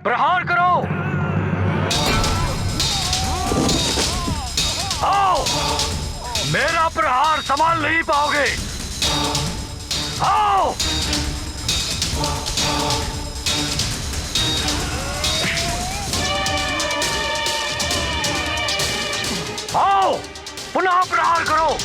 प्रहार करो। आओ, मेरा प्रहार संभाल नहीं पाओगे। आओ, आओ, पुनः प्रहार करो।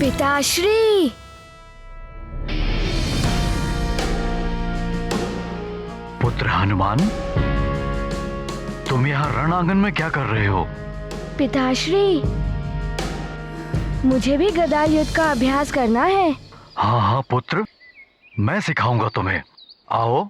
पिताश्री, पुत्र हनुमान, तुम यहाँ रणांगन में क्या कर रहे हो? पिताश्री, मुझे भी गदा युद्ध का अभ्यास करना है। हाँ हाँ पुत्र, मैं सिखाऊंगा तुम्हें। आओ।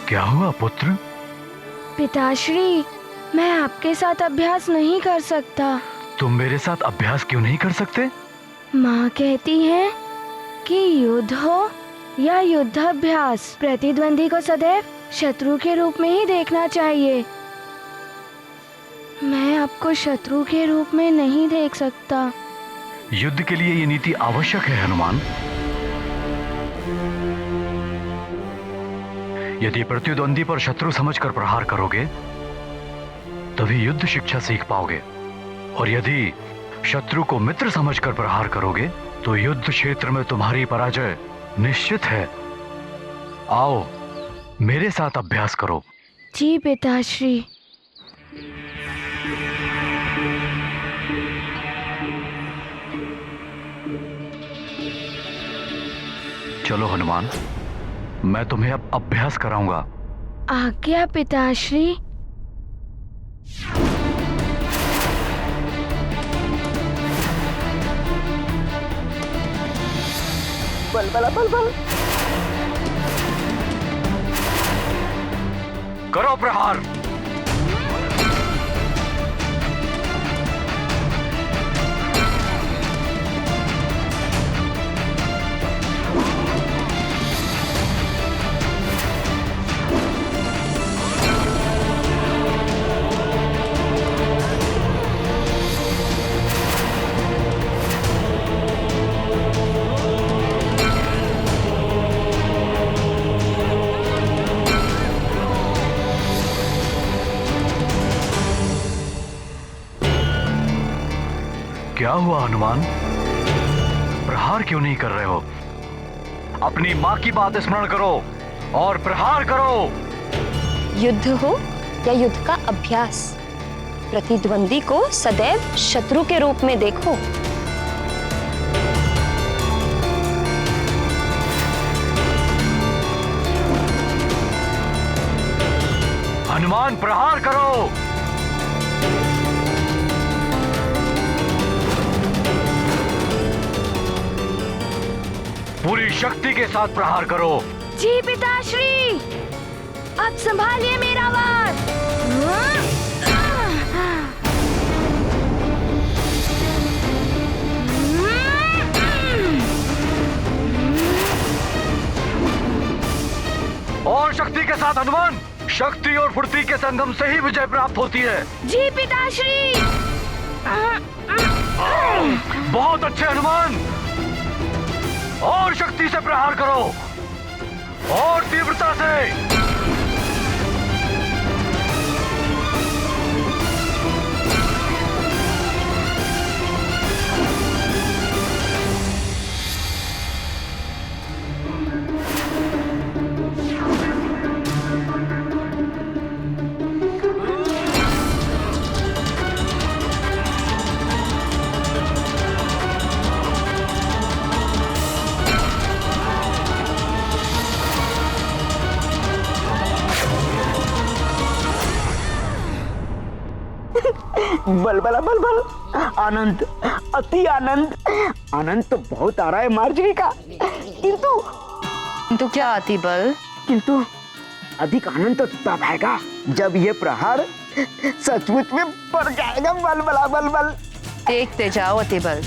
क्या हुआ पुत्र? पिताश्री, मैं आपके साथ अभ्यास नहीं कर सकता। तुम मेरे साथ अभ्यास क्यों नहीं कर सकते? माँ कहती है कि युद्ध हो या युद्धाभ्यास, प्रतिद्वंदी को सदैव शत्रु के रूप में ही देखना चाहिए। मैं आपको शत्रु के रूप में नहीं देख सकता। युद्ध के लिए ये नीति आवश्यक है हनुमान। यदि प्रतिद्वंदी पर शत्रु समझकर प्रहार करोगे तभी युद्ध शिक्षा सीख पाओगे, और यदि शत्रु को मित्र समझकर प्रहार करोगे तो युद्ध क्षेत्र में तुम्हारी पराजय निश्चित है। आओ, मेरे साथ अभ्यास करो। जी पिताश्री। चलो हनुमान, मैं तुम्हें अब अभ्यास कराऊंगा। आज्ञा पिताश्री। बल बल बल बल। करो प्रहार। क्या हुआ हनुमान? प्रहार क्यों नहीं कर रहे हो? अपनी माँ की बात स्मरण करो और प्रहार करो। युद्ध हो या युद्ध का अभ्यास, प्रतिद्वंदी को सदैव शत्रु के रूप में देखो। हनुमान, प्रहार करो। पूरी शक्ति के साथ प्रहार करो। जी पिताश्री। अब संभालिए मेरा वार। और शक्ति के साथ हनुमान। शक्ति और फुर्ती के संगम से ही विजय प्राप्त होती है। जी पिताश्री। बहुत अच्छे हनुमान। और शक्ति से प्रहार करो और तीव्रता से। बलबला बलबल, आनंद, अति आनंद। आनंद तो बहुत आ रहा है मार्जरी का, तो क्या आती बल? किंतु अधिक आनंद तो तब आएगा जब ये प्रहार सचमुच में पड़ जाएगा। बलबला बलबल। देखते जाओ अतिबल,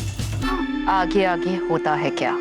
आगे आगे होता है क्या।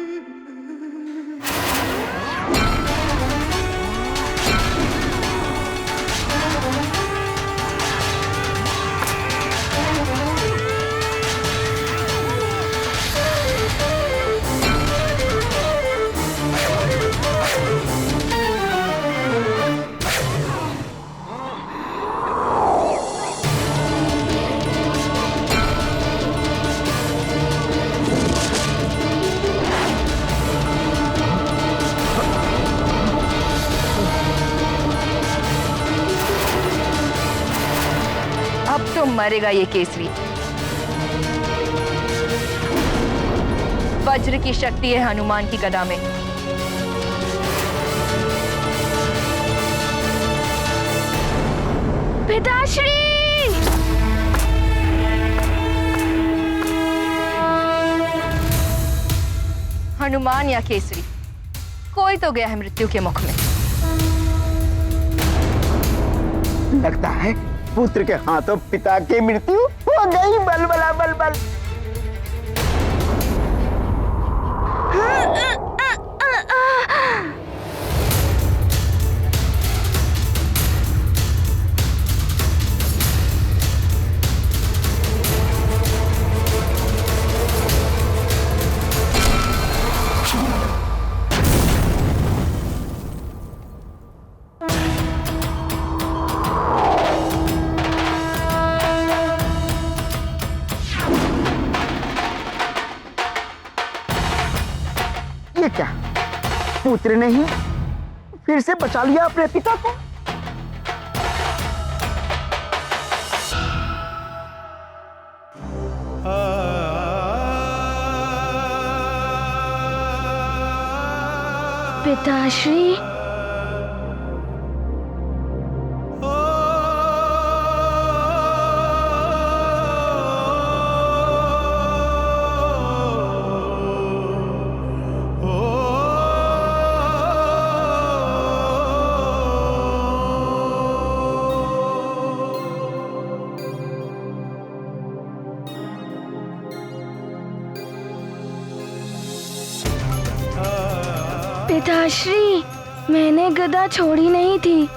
अब तो मरेगा ये केसरी। वज्र की शक्ति है हनुमान की गदा में। पिताश्री! हनुमान या केसरी, कोई तो गया है मृत्यु के मुख में। लगता है पुत्र के हाथों पिता की मृत्यु हो गई। बलबला बलबल। ये क्या, पुत्र ने ही फिर से बचा लिया अपने पिता को। पिताश्री, पिताश्री, मैंने गदा छोड़ी नहीं थी।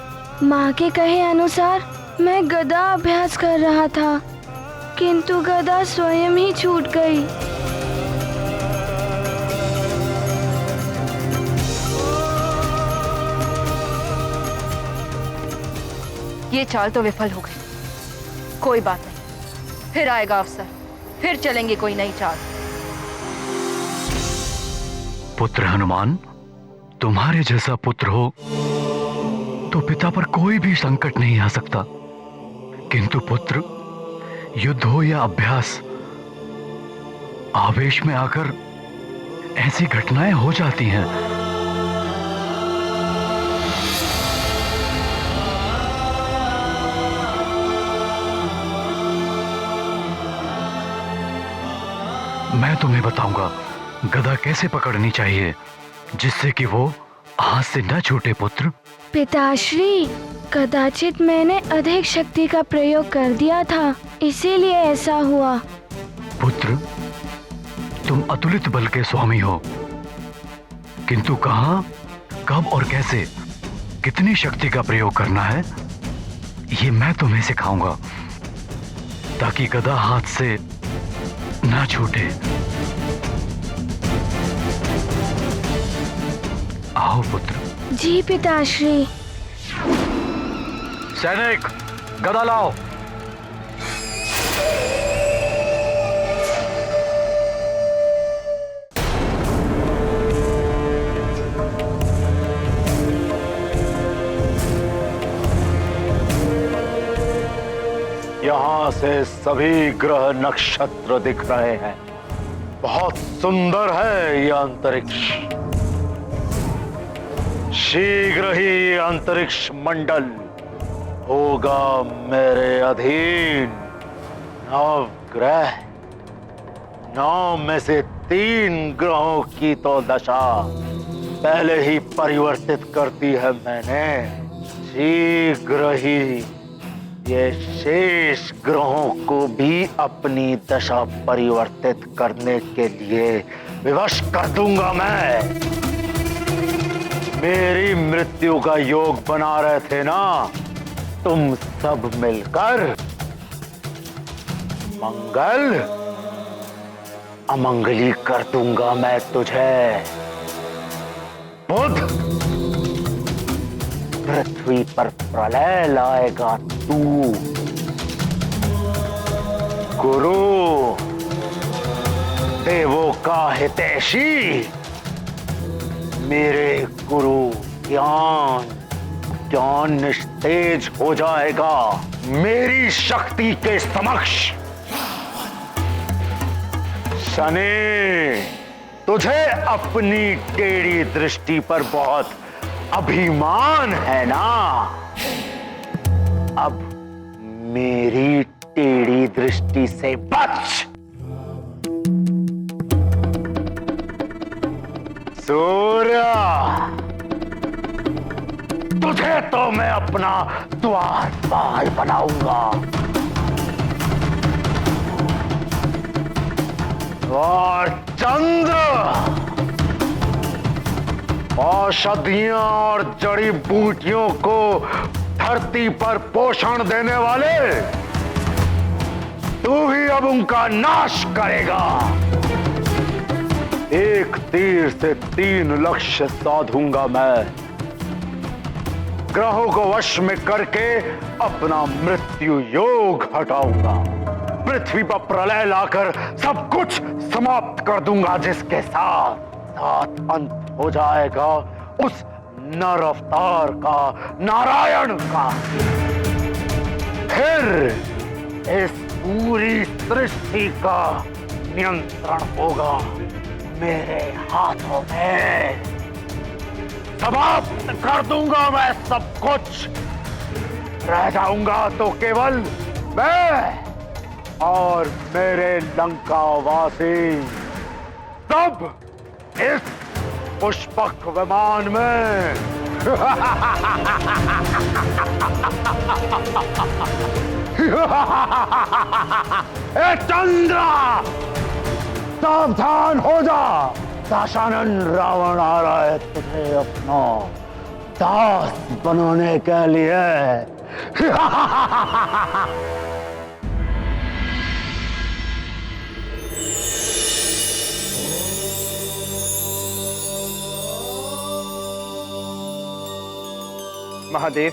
माँ के कहे अनुसार मैं गदा अभ्यास कर रहा था, किंतु गदा स्वयं ही छूट गई। ये चाल तो विफल हो गई। कोई बात नहीं, फिर आएगा अवसर, फिर चलेंगे कोई नई चाल। पुत्र हनुमान, तुम्हारे जैसा पुत्र हो तो पिता पर कोई भी संकट नहीं आ सकता, किंतु पुत्र, युद्ध हो या अभ्यास, आवेश में आकर ऐसी घटनाएं हो जाती हैं। मैं तुम्हें बताऊंगा गदा कैसे पकड़नी चाहिए जिससे कि वो हाथ से न छूटे। पुत्र पिताश्री, कदाचित मैंने अधिक शक्ति का प्रयोग कर दिया था, इसीलिए ऐसा हुआ। पुत्र, तुम अतुलित बल के स्वामी हो, किंतु कहां, कब और कैसे, कितनी शक्ति का प्रयोग करना है, ये मैं तुम्हें सिखाऊंगा, ताकि गदा हाथ से ना छूटे। आओ पुत्र। जी पिताश्री। सैनिक, गदा लाओ। यहाँ से सभी ग्रह नक्षत्र दिख रहे हैं। बहुत सुंदर है यह अंतरिक्ष। शीघ्र ही अंतरिक्ष मंडल होगा मेरे अधीन। 9 ग्रह, 9 में से 3 ग्रहों की तो दशा पहले ही परिवर्तित कर दी है मैंने। शीघ्र ही ये शेष ग्रहों को भी अपनी दशा परिवर्तित करने के लिए विवश कर दूंगा मैं। मेरी मृत्यु का योग बना रहे थे ना तुम सब मिलकर, मंगल अमंगली कर दूंगा मैं तुझे। बुध, पृथ्वी पर प्रलय लाएगा तू। गुरु, देवों का हितैषी, मेरे गुरु ज्ञान निस्तेज हो जाएगा मेरी शक्ति के समक्ष। शनि, तुझे अपनी टेढ़ी दृष्टि पर बहुत अभिमान है ना, अब मेरी टेढ़ी दृष्टि से बच। सूर्य, तुझे तो मैं अपना द्वारपाल बनाऊंगा। और चंद्र, औषधियां और जड़ी बूटियों को धरती पर पोषण देने वाले, तू ही अब उनका नाश करेगा। एक तीर से 3 लक्ष्य साधूंगा मैं। ग्रहों को वश में करके अपना मृत्यु योग हटाऊंगा। पृथ्वी पर प्रलय लाकर सब कुछ समाप्त कर दूंगा, जिसके साथ अंत हो जाएगा उस नर अवतार का, नारायण का। फिर इस पूरी सृष्टि का नियंत्रण होगा मेरे हाथों में। समाप्त कर दूंगा मैं सब कुछ। रह जाऊंगा तो केवल मैं और मेरे लंकावासी, सब इस पुष्पक विमान में। ए चंद्रा, सावधान हो जा। दाशानन रावण आ रहा है तुझे अपना दास बनाने के लिए। महादेव,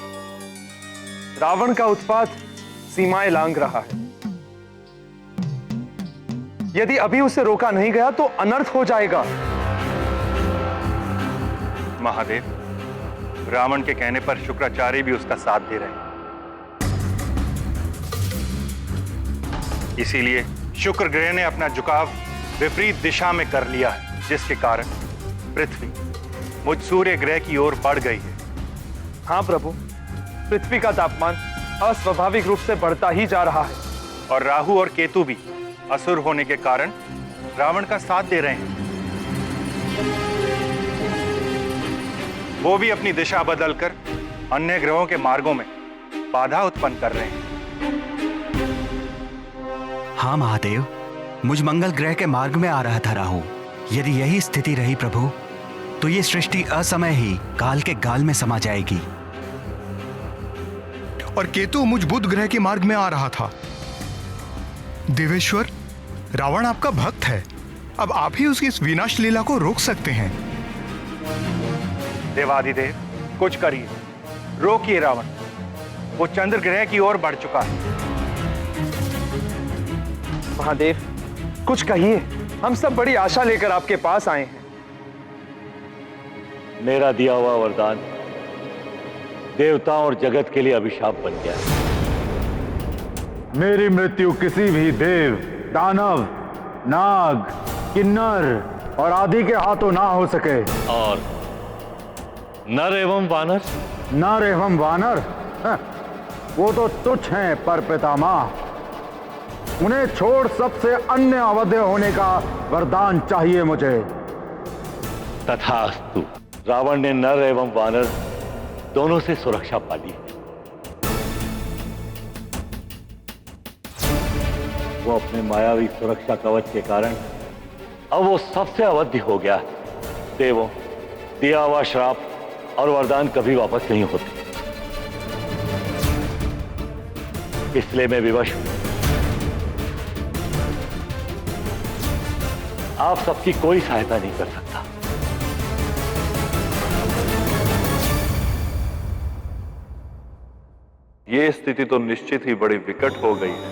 रावण का उत्पात सीमाएं लांघ रहा है। यदि अभी उसे रोका नहीं गया तो अनर्थ हो जाएगा। महादेव, रावण के कहने पर शुक्राचार्य भी उसका साथ दे रहे हैं। इसीलिए शुक्र ग्रह ने अपना झुकाव विपरीत दिशा में कर लिया है, जिसके कारण पृथ्वी मुझ सूर्य ग्रह की ओर बढ़ गई है। हाँ प्रभु, पृथ्वी का तापमान अस्वाभाविक रूप से बढ़ता ही जा रहा है। और राहु और केतु भी असुर होने के कारण रावण का साथ दे रहे हैं। वो भी अपनी दिशा बदलकर अन्य ग्रहों के मार्गों में बाधा उत्पन्न कर रहे हैं। हाँ महादेव, मुझ मंगल ग्रह के मार्ग में आ रहा था राहु। यदि यही स्थिति रही प्रभु, तो ये सृष्टि असमय ही काल के गाल में समा जाएगी। और केतु मुझ बुध ग्रह के मार्ग में आ रहा था। देवेश्वर, रावण आपका भक्त है, अब आप ही उसकी इस विनाश लीला को रोक सकते हैं। देवाधिदेव, कुछ करिए, रोकिए रावण। वो चंद्र ग्रह की ओर बढ़ चुका है। महादेव, कुछ कहिए, हम सब बड़ी आशा लेकर आपके पास आए हैं। मेरा दिया हुआ वरदान देवताओं और जगत के लिए अभिशाप बन गया। मेरी मृत्यु किसी भी देव, दानव, नाग, किन्नर और आदि के हाथों ना हो सके। और नर एवं वानर? नर एवं वानर, वो तो तुच्छ हैं पर पितामह। उन्हें छोड़ सबसे अन्य अवध्य होने का वरदान चाहिए मुझे। तथास्तु। रावण ने नर एवं वानर दोनों से सुरक्षा पाली है। वो अपने मायावी सुरक्षा कवच के कारण अब वो सबसे अवध्य हो गया है। देवों, दिया हुआ श्राप और वरदान कभी वापस नहीं होते, इसलिए मैं विवश हूं। आप सबकी कोई सहायता नहीं कर सकता। ये स्थिति तो निश्चित ही बड़ी विकट हो गई है।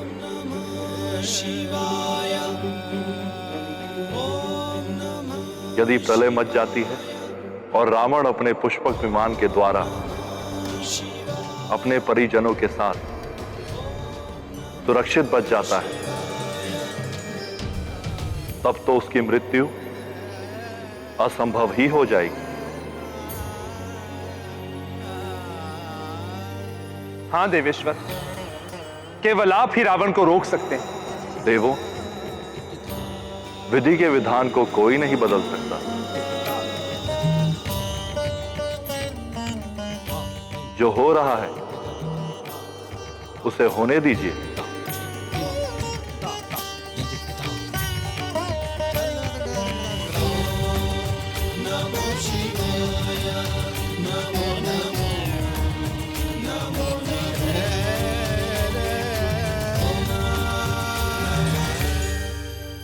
यदि प्रलय मच जाती है और रावण अपने पुष्पक विमान के द्वारा अपने परिजनों के साथ सुरक्षित बच जाता है, तब तो उसकी मृत्यु असंभव ही हो जाएगी। हाँ देवेश्वर, केवल आप ही रावण को रोक सकते हैं। देवों, विधि के विधान को कोई नहीं बदल सकता। जो हो रहा है उसे होने दीजिए।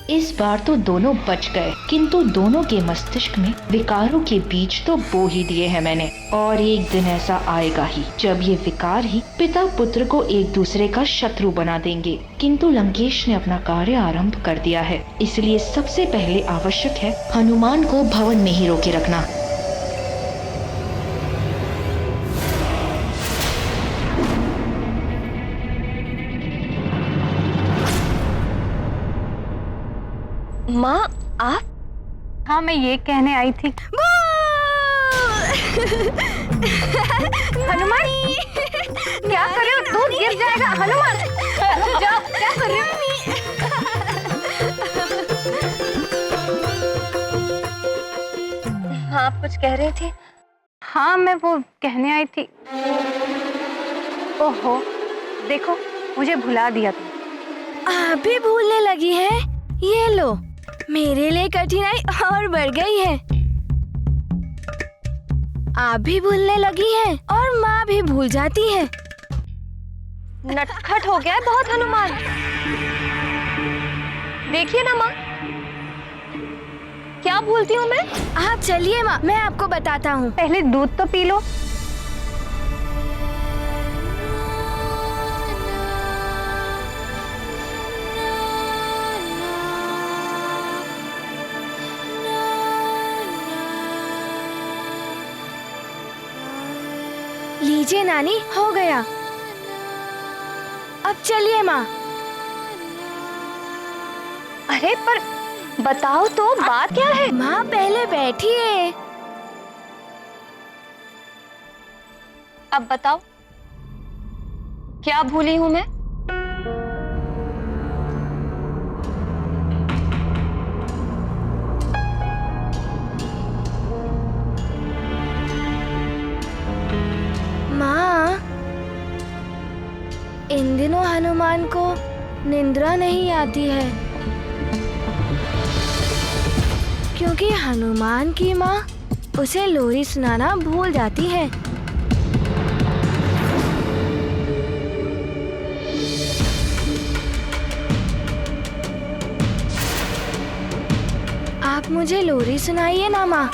इस बार तो दोनों बच गए, किंतु दोनों के मस्तिष्क में विकारों के बीज तो बो ही दिए हैं मैंने। और एक दिन ऐसा आएगा ही जब ये विकार ही पिता पुत्र को एक दूसरे का शत्रु बना देंगे। किंतु लंकेश ने अपना कार्य आरंभ कर दिया है, इसलिए सबसे पहले आवश्यक है हनुमान को भवन में ही रोके रखना। माँ, आप? हाँ, मैं ये कहने आई थी। हनुमान, क्या कर रहे हो? दूध गिर जाएगा। हनुमान, जाओ, क्या कर रहे हो? हाँ, आप कुछ कह रही थी? हाँ, मैं वो कहने आई थी। ओहो, देखो, मुझे भुला दिया तुम। आप भी भूलने लगी है? ये लो, मेरे लिए कठिनाई और बढ़ गई है। आप भी भूलने लगी हैं और माँ भी भूल जाती है। नटखट हो गया है बहुत हनुमान। देखिए ना माँ, क्या भूलती हूँ मैं? आप चलिए माँ, मैं आपको बताता हूँ। पहले दूध तो पी लो। लीजिए नानी, हो गया। अब चलिए माँ। अरे पर बताओ तो, बात क्या है? माँ पहले बैठिए। अब बताओ, क्या भूली हूँ मैं? माँ, इन दिनों हनुमान को निंद्रा नहीं आती है, क्योंकि हनुमान की माँ उसे लोरी सुनाना भूल जाती है। आप मुझे लोरी सुनाइए ना माँ।